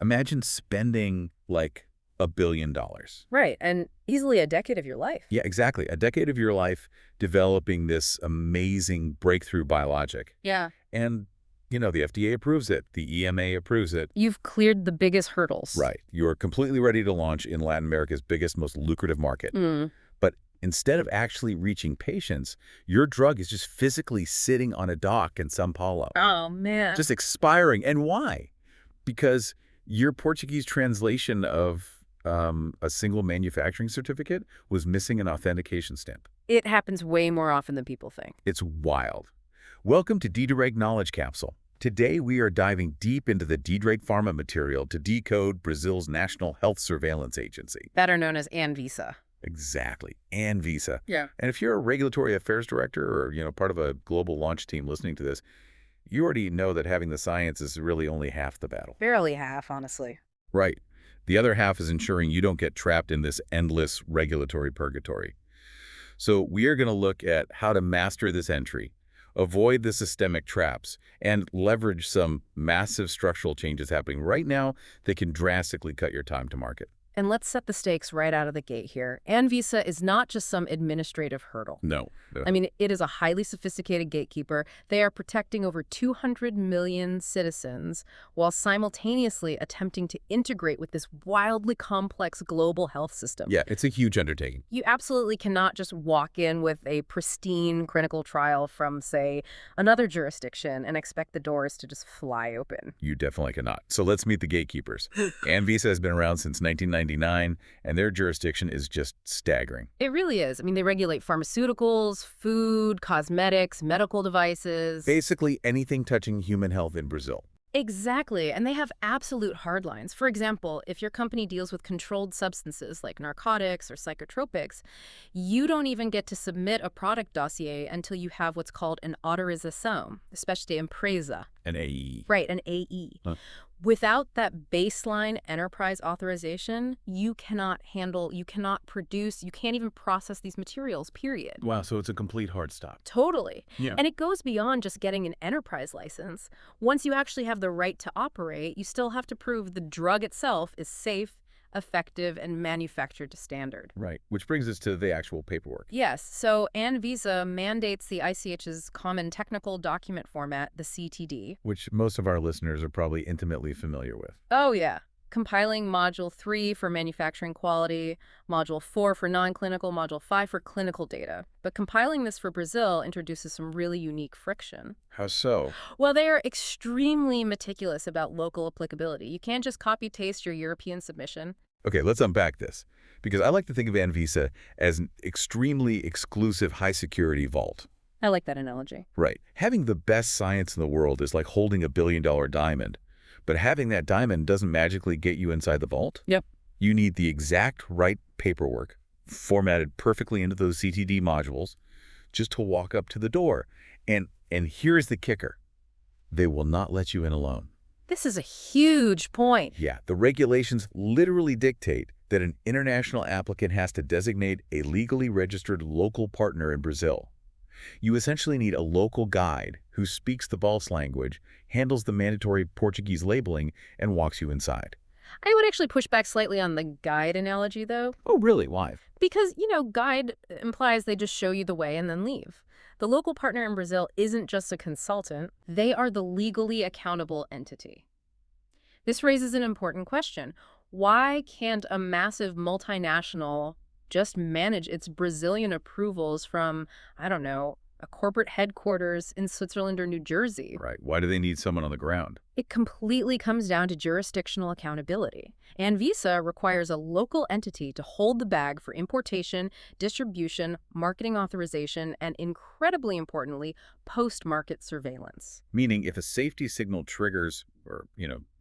Imagine spending like $1 billion. Right, and easily a decade of your life. Yeah, exactly. A decade of your life developing this amazing breakthrough biologic. Yeah. And, the FDA approves it. The EMA approves it. You've cleared the biggest hurdles. Right. You're completely ready to launch in Latin America's biggest, most lucrative market. Mm. But instead of actually reaching patients, your drug is just physically sitting on a dock in São Paulo. Oh, man. Just expiring. And why? Because your Portuguese translation of a single manufacturing certificate was missing an authentication stamp. It happens way more often than people think. It's wild. Welcome to DDReg Knowledge Capsule. Today we are diving deep into the DDReg pharma material to decode Brazil's National Health Surveillance Agency. Better known as ANVISA. Exactly. ANVISA. Yeah. And if you're a regulatory affairs director or, part of a global launch team listening to this, you already know that having the science is really only half the battle. Barely half, honestly. Right. The other half is ensuring you don't get trapped in this endless regulatory purgatory. So we are going to look at how to master this entry, avoid the systemic traps, and leverage some massive structural changes happening right now that can drastically cut your time to market. And let's set the stakes right out of the gate here. ANVISA is not just some administrative hurdle. No. I mean, it is a highly sophisticated gatekeeper. They are protecting over 200 million citizens while simultaneously attempting to integrate with this wildly complex global health system. Yeah, it's a huge undertaking. You absolutely cannot just walk in with a pristine clinical trial from, say, another jurisdiction and expect the doors to just fly open. You definitely cannot. So let's meet the gatekeepers. ANVISA has been around since 1999, and their jurisdiction is just staggering. It really is. I mean, they regulate pharmaceuticals, food, cosmetics, medical devices. Basically anything touching human health in Brazil. Exactly, and they have absolute hard lines. For example, if your company deals with controlled substances like narcotics or psychotropics, you don't even get to submit a product dossier until you have what's called an autorização, especially empresa. An AE. Right, an AE. Huh. Without that baseline enterprise authorization, you cannot produce, you can't even process these materials, period. Wow, so it's a complete hard stop. Totally. Yeah. And it goes beyond just getting an enterprise license. Once you actually have the right to operate, you still have to prove the drug itself is safe, effective, and manufactured to standard. Right, which brings us to the actual paperwork. Yes, so ANVISA mandates the ICH's Common Technical Document Format, the CTD. Which most of our listeners are probably intimately familiar with. Oh, yeah. Compiling Module 3 for manufacturing quality, Module 4 for non-clinical, Module 5 for clinical data. But compiling this for Brazil introduces some really unique friction. How so? Well, they are extremely meticulous about local applicability. You can't just copy-paste your European submission. Okay, let's unpack this. Because I like to think of ANVISA as an extremely exclusive high-security vault. I like that analogy. Right. Having the best science in the world is like holding $1 billion diamond. But having that diamond doesn't magically get you inside the vault. Yep. You need the exact right paperwork, formatted perfectly into those CTD modules, just to walk up to the door. And here's the kicker. They will not let you in alone. This is a huge point. Yeah, the regulations literally dictate that an international applicant has to designate a legally registered local partner in Brazil. You essentially need a local guide who speaks the vault's language, handles the mandatory Portuguese labeling, and walks you inside. I would actually push back slightly on the guide analogy, though. Oh, really? Why? Because, guide implies they just show you the way and then leave. The local partner in Brazil isn't just a consultant. They are the legally accountable entity. This raises an important question. Why can't a massive multinational just manage its Brazilian approvals from, I don't know, a corporate headquarters in Switzerland or New Jersey? Right. Why do they need someone on the ground? It completely comes down to jurisdictional accountability. ANVISA requires a local entity to hold the bag for importation, distribution, marketing authorization, and incredibly importantly, post-market surveillance. Meaning if a safety signal triggers or,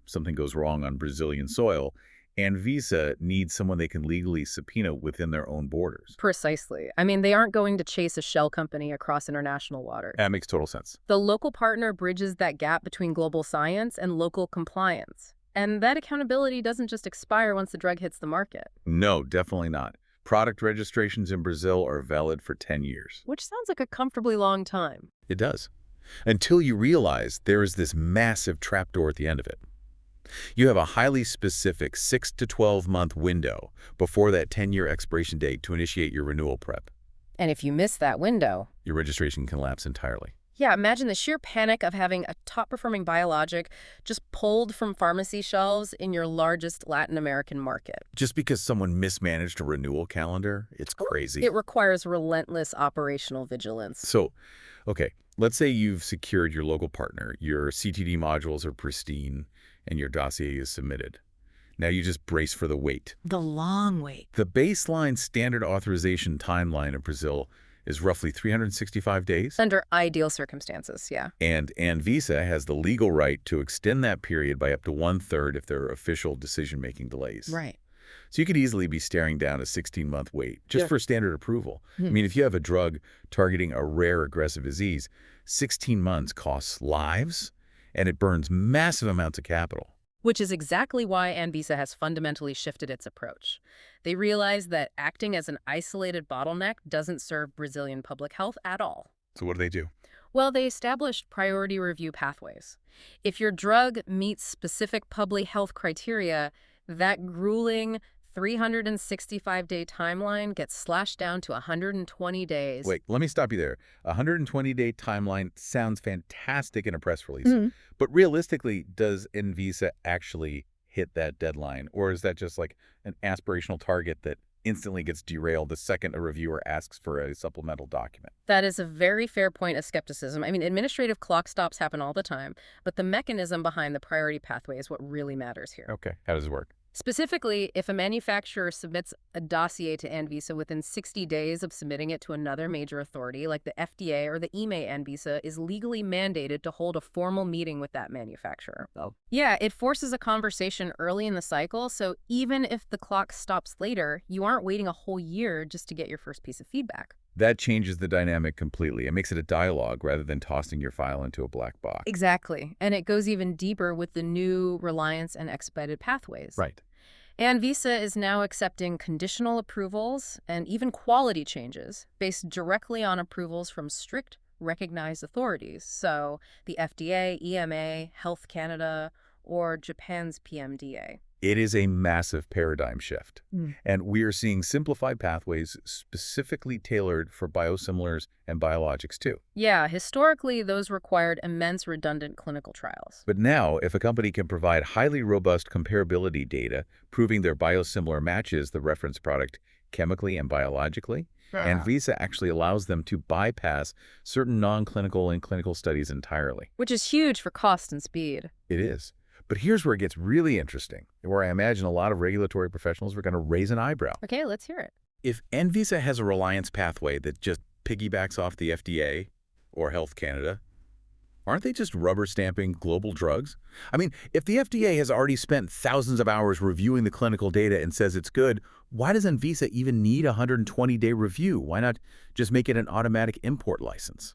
something goes wrong on Brazilian soil, ANVISA needs someone they can legally subpoena within their own borders. Precisely. I mean, they aren't going to chase a shell company across international waters. That makes total sense. The local partner bridges that gap between global science and local compliance. And that accountability doesn't just expire once the drug hits the market. No, definitely not. Product registrations in Brazil are valid for 10 years. Which sounds like a comfortably long time. It does. Until you realize there is this massive trapdoor at the end of it. You have a highly specific 6 to 12-month window before that 10-year expiration date to initiate your renewal prep. And if you miss that window, Your registration can lapse entirely. yeah, imagine the sheer panic of having a top-performing biologic just pulled from pharmacy shelves in your largest Latin American market. Just because someone mismanaged a renewal calendar, it's crazy. It requires relentless operational vigilance. So, okay, let's say you've secured your local partner, your CTD modules are pristine, and your dossier is submitted. Now you just brace for the wait. The long wait. The baseline standard authorization timeline in Brazil is roughly 365 days. Under ideal circumstances, yeah. And ANVISA has the legal right to extend that period by up to 1/3 if there are official decision-making delays. Right. So you could easily be staring down a 16-month wait just Yeah. for standard approval. I mean, if you have a drug targeting a rare aggressive disease, 16 months costs lives, and it burns massive amounts of capital. Which is exactly why ANVISA has fundamentally shifted its approach. They realize that acting as an isolated bottleneck doesn't serve Brazilian public health at all. So what do? Well, they established priority review pathways. If your drug meets specific public health criteria, that grueling 365-day timeline gets slashed down to 120 days. Wait, let me stop you there. A 120-day timeline sounds fantastic in a press release. But realistically, does ANVISA actually hit that deadline? Or is that just like an aspirational target that instantly gets derailed the second a reviewer asks for a supplemental document? That is a very fair point of skepticism. I mean, administrative clock stops happen all the time, but the mechanism behind the priority pathway is what really matters here. Okay, how does it work? Specifically, if a manufacturer submits a dossier to ANVISA within 60 days of submitting it to another major authority, like the FDA or the EMA, ANVISA is legally mandated to hold a formal meeting with that manufacturer. Oh. Yeah, it forces a conversation early in the cycle, so even if the clock stops later, you aren't waiting a whole year just to get your first piece of feedback. That changes the dynamic completely. It makes it a dialogue rather than tossing your file into a black box. Exactly. And it goes even deeper with the new Reliance and Expedited Pathways. Right. ANVISA is now accepting conditional approvals and even quality changes based directly on approvals from strict recognized authorities. So the FDA, EMA, Health Canada, or Japan's PMDA. It is a massive paradigm shift. And we are seeing simplified pathways specifically tailored for biosimilars and biologics too. Yeah, historically, those required immense redundant clinical trials. But now, if a company can provide highly robust comparability data proving their biosimilar matches the reference product chemically and biologically, ANVISA actually allows them to bypass certain non-clinical and clinical studies entirely. Which is huge for cost and speed. It is. But here's where it gets really interesting, where I imagine a lot of regulatory professionals are going to raise an eyebrow. Okay, let's hear it. If ANVISA has a Reliance pathway that just piggybacks off the FDA or Health Canada, aren't they just rubber stamping global drugs? I mean, if the FDA has already spent thousands of hours reviewing the clinical data and says it's good, why does ANVISA even need a 120-day review? Why not just make it an automatic import license?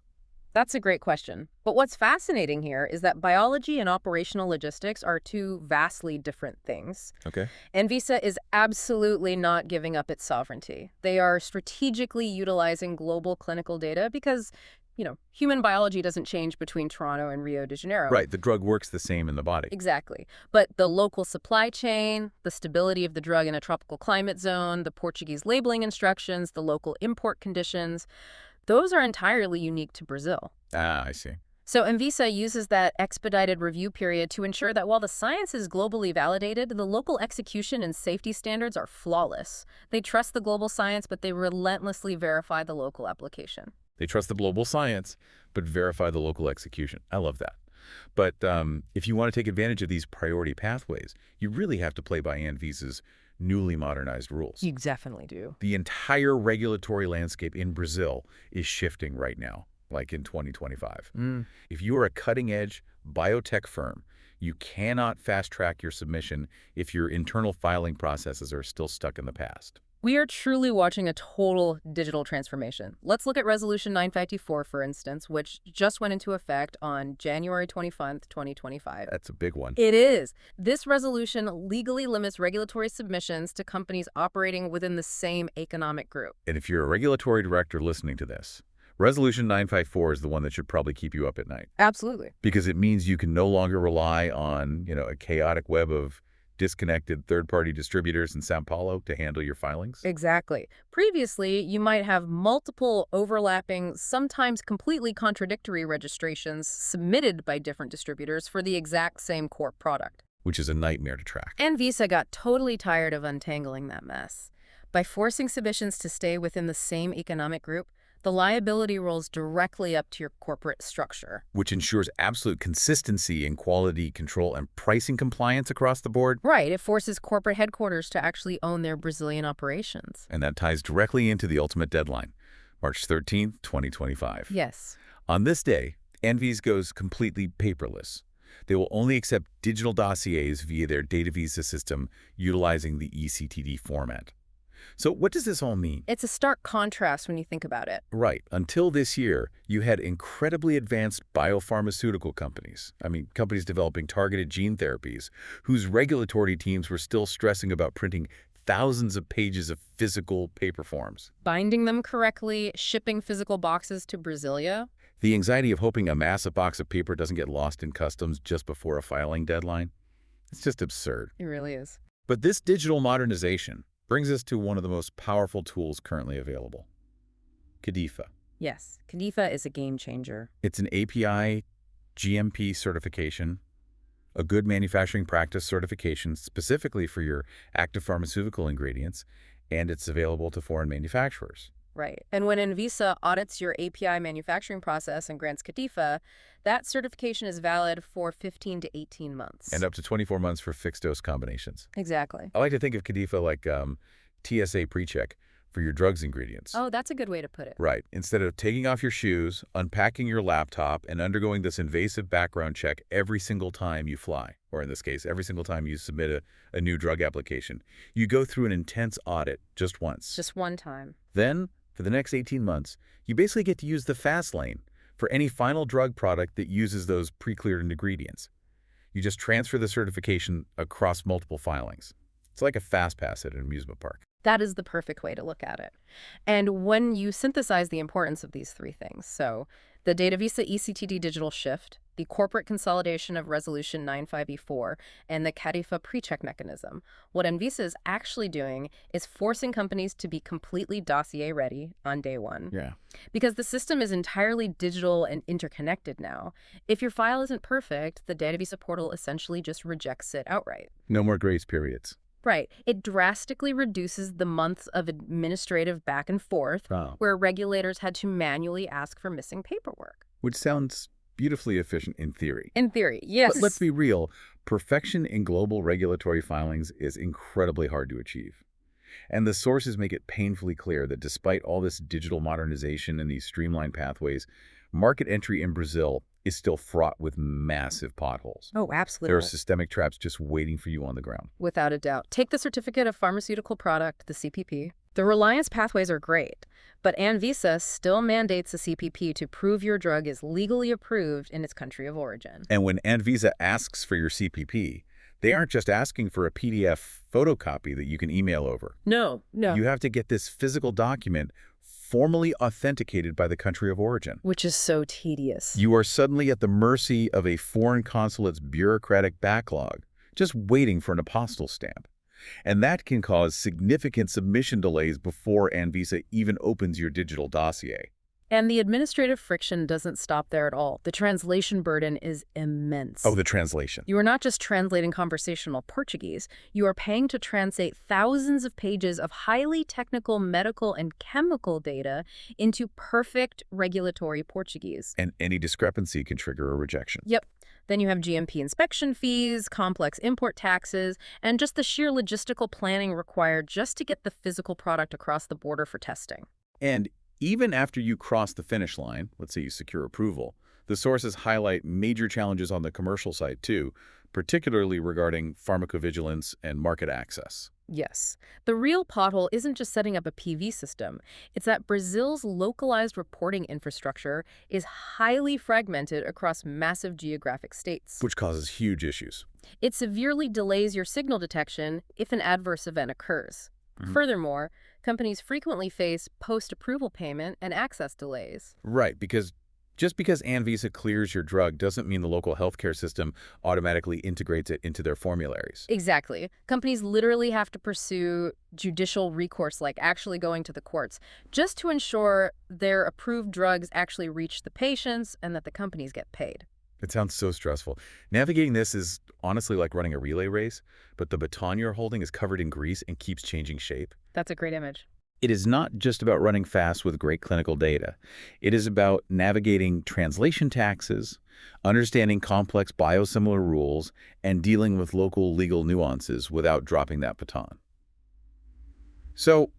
That's a great question. But what's fascinating here is that biology and operational logistics are two vastly different things. Okay. ANVISA is absolutely not giving up its sovereignty. They are strategically utilizing global clinical data because, human biology doesn't change between Toronto and Rio de Janeiro. Right, the drug works the same in the body. Exactly. But the local supply chain, the stability of the drug in a tropical climate zone, the Portuguese labeling instructions, the local import conditions, those are entirely unique to Brazil. Ah, I see. So ANVISA uses that expedited review period to ensure that while the science is globally validated, the local execution and safety standards are flawless. They trust the global science, but they relentlessly verify the local application. They trust the global science, but verify the local execution. I love that. But if you want to take advantage of these priority pathways, you really have to play by ANVISA's newly modernized rules. You definitely do. The entire regulatory landscape in Brazil is shifting right now, like in 2025. If you are a cutting-edge biotech firm, you cannot fast-track your submission if your internal filing processes are still stuck in the past. We are truly watching a total digital transformation. Let's look at Resolution 954, for instance, which just went into effect on January 25th, 2025. That's a big one. It is. This resolution legally limits regulatory submissions to companies operating within the same economic group. And if you're a regulatory director listening to this, Resolution 954 is the one that should probably keep you up at night Absolutely. because it means you can no longer rely on, a chaotic web of disconnected third-party distributors in Sao Paulo to handle your filings. Exactly. Previously, you might have multiple overlapping, sometimes completely contradictory registrations submitted by different distributors for the exact same core product. Which is a nightmare to track. ANVISA got totally tired of untangling that mess. By forcing submissions to stay within the same economic group, the liability rolls directly up to your corporate structure. Which ensures absolute consistency in quality control and pricing compliance across the board. Right, it forces corporate headquarters to actually own their Brazilian operations. And that ties directly into the ultimate deadline, March 13th, 2025. Yes. On this day, ANVISA goes completely paperless. They will only accept digital dossiers via their Datavisa system utilizing the eCTD format. So what does this all mean? It's a stark contrast when you think about it. Right. Until this year, you had incredibly advanced biopharmaceutical companies. Companies developing targeted gene therapies, whose regulatory teams were still stressing about printing thousands of pages of physical paper forms. Binding them correctly, shipping physical boxes to Brasilia. The anxiety of hoping a massive box of paper doesn't get lost in customs just before a filing deadline. It's just absurd. It really is. But this digital modernization brings us to one of the most powerful tools currently available, CADIFA. Yes, CADIFA is a game changer. It's an API GMP certification, a good manufacturing practice certification specifically for your active pharmaceutical ingredients, and it's available to foreign manufacturers. Right. And when ANVISA audits your API manufacturing process and grants CADIFA, that certification is valid for 15 to 18 months. And up to 24 months for fixed-dose combinations. Exactly. I like to think of CADIFA like TSA pre-check for your drugs ingredients. Oh, that's a good way to put it. Right. Instead of taking off your shoes, unpacking your laptop, and undergoing this invasive background check every single time you fly, or in this case, every single time you submit a new drug application, you go through an intense audit just once. Just one time. Then, for the next 18 months, you basically get to use the fast lane for any final drug product that uses those pre-cleared ingredients. You just transfer the certification across multiple filings. It's like a fast pass at an amusement park. That is the perfect way to look at it. And when you synthesize the importance of these three things, so the Datavisa eCTD digital shift, the corporate consolidation of Resolution 95E4, and the CADIFA pre-check mechanism, what ANVISA is actually doing is forcing companies to be completely dossier ready on day one. Yeah. Because the system is entirely digital and interconnected now. If your file isn't perfect, the Datavisa portal essentially just rejects it outright. No more grace periods. Right. It drastically reduces the months of administrative back and forth where regulators had to manually ask for missing paperwork. Which sounds beautifully efficient in theory. In theory, yes. But let's be real. Perfection in global regulatory filings is incredibly hard to achieve. And the sources make it painfully clear that despite all this digital modernization and these streamlined pathways, market entry in Brazil is still fraught with massive potholes. Oh, absolutely. There are systemic traps just waiting for you on the ground. Without a doubt. Take the Certificate of Pharmaceutical Product, the CPP. The Reliance pathways are great, but ANVISA still mandates a CPP to prove your drug is legally approved in its country of origin. And when ANVISA asks for your CPP, they aren't just asking for a PDF photocopy that you can email over. No. You have to get this physical document formally authenticated by the country of origin. Which is so tedious. You are suddenly at the mercy of a foreign consulate's bureaucratic backlog, just waiting for an apostille stamp. And that can cause significant submission delays before ANVISA even opens your digital dossier. And the administrative friction doesn't stop there at all. The translation burden is immense. Oh, the translation. You are not just translating conversational Portuguese. You are paying to translate thousands of pages of highly technical medical and chemical data into perfect regulatory Portuguese. And any discrepancy can trigger a rejection. Yep. Then you have GMP inspection fees, complex import taxes, and just the sheer logistical planning required just to get the physical product across the border for testing. And even after you cross the finish line, let's say you secure approval, the sources highlight major challenges on the commercial side too, particularly regarding pharmacovigilance and market access. Yes. The real pothole isn't just setting up a PV system. It's that Brazil's localized reporting infrastructure is highly fragmented across massive geographic states. Which causes huge issues. It severely delays your signal detection if an adverse event occurs. Furthermore, Companies frequently face post-approval payment and access delays. Right, because just because ANVISA clears your drug doesn't mean the local healthcare system automatically integrates it into their formularies. Exactly. Companies literally have to pursue judicial recourse, like actually going to the courts, just to ensure their approved drugs actually reach the patients and that the companies get paid. It sounds so stressful. Navigating this is honestly like running a relay race, but the baton you're holding is covered in grease and keeps changing shape. That's a great image. It is not just about running fast with great clinical data. It is about navigating translation taxes, understanding complex biosimilar rules, and dealing with local legal nuances without dropping that baton. So,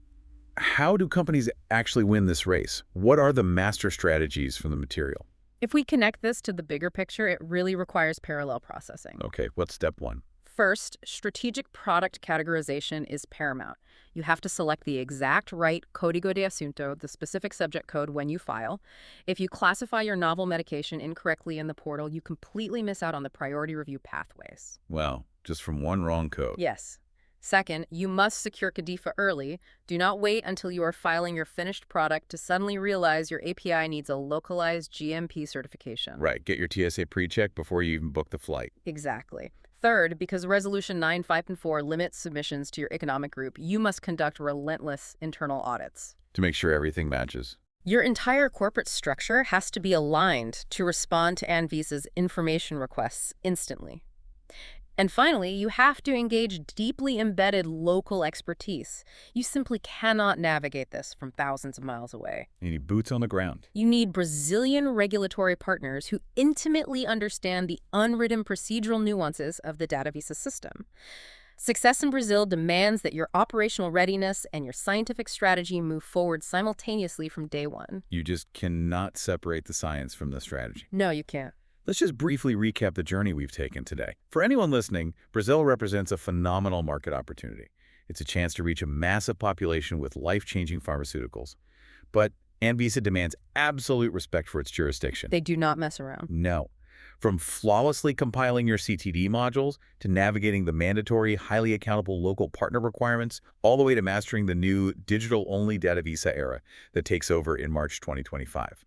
how do companies actually win this race? What are the master strategies from the material? If we connect this to the bigger picture, it really requires parallel processing. Okay, what's step one? First, strategic product categorization is paramount. You have to select the exact right código de asunto, the specific subject code, when you file. If you classify your novel medication incorrectly in the portal, you completely miss out on the priority review pathways. Well, just from one wrong code. Yes. Second, you must secure CADIFA early. Do not wait until you are filing your finished product to suddenly realize your API needs a localized GMP certification. Right, get your TSA pre-check before you even book the flight. Exactly. Third, because Resolution 9, 5, and 4 limits submissions to your economic group, you must conduct relentless internal audits. To make sure everything matches. Your entire corporate structure has to be aligned to respond to ANVISA's information requests instantly. And finally, you have to engage deeply embedded local expertise. You simply cannot navigate this from thousands of miles away. You need boots on the ground. You need Brazilian regulatory partners who intimately understand the unwritten procedural nuances of the Datavisa system. Success in Brazil demands that your operational readiness and your scientific strategy move forward simultaneously from day one. You just cannot separate the science from the strategy. No, you can't. Let's just briefly recap the journey we've taken today. For anyone listening, Brazil represents a phenomenal market opportunity. It's a chance to reach a massive population with life-changing pharmaceuticals. But ANVISA demands absolute respect for its jurisdiction. They do not mess around. No. From flawlessly compiling your CTD modules to navigating the mandatory, highly accountable local partner requirements, all the way to mastering the new digital-only Datavisa era that takes over in March 2025.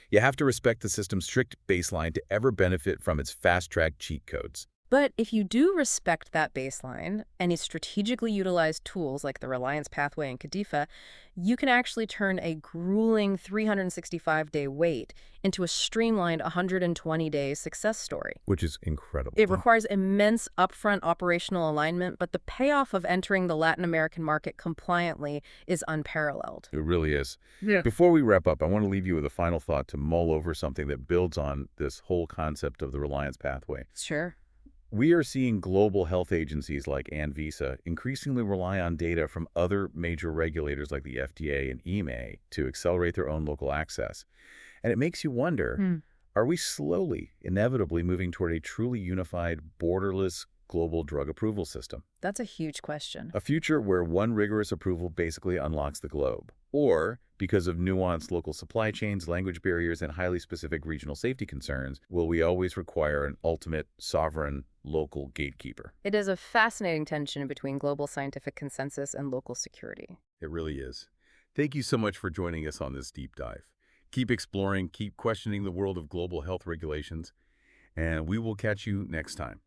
You have to respect the system's strict baseline to ever benefit from its fast-track cheat codes. But if you do respect that baseline and you strategically utilize tools like the Reliance Pathway and CADIFA, you can actually turn a grueling 365-day wait into a streamlined 120-day success story. Which is incredible. It requires immense upfront operational alignment, but the payoff of entering the Latin American market compliantly is unparalleled. It really is. Yeah. Before we wrap up, I want to leave you with a final thought to mull over something that builds on this whole concept of the Reliance Pathway. Sure. We are seeing global health agencies like ANVISA increasingly rely on data from other major regulators like the FDA and EMA to accelerate their own local access. And it makes you wonder, are we slowly, inevitably moving toward a truly unified, borderless global drug approval system? That's a huge question. A future where one rigorous approval basically unlocks the globe. Or, because of nuanced local supply chains, language barriers, and highly specific regional safety concerns, will we always require an ultimate, sovereign, local gatekeeper? It is a fascinating tension between global scientific consensus and local security. It really is. Thank you so much for joining us on this deep dive. Keep exploring, keep questioning the world of global health regulations, and we will catch you next time.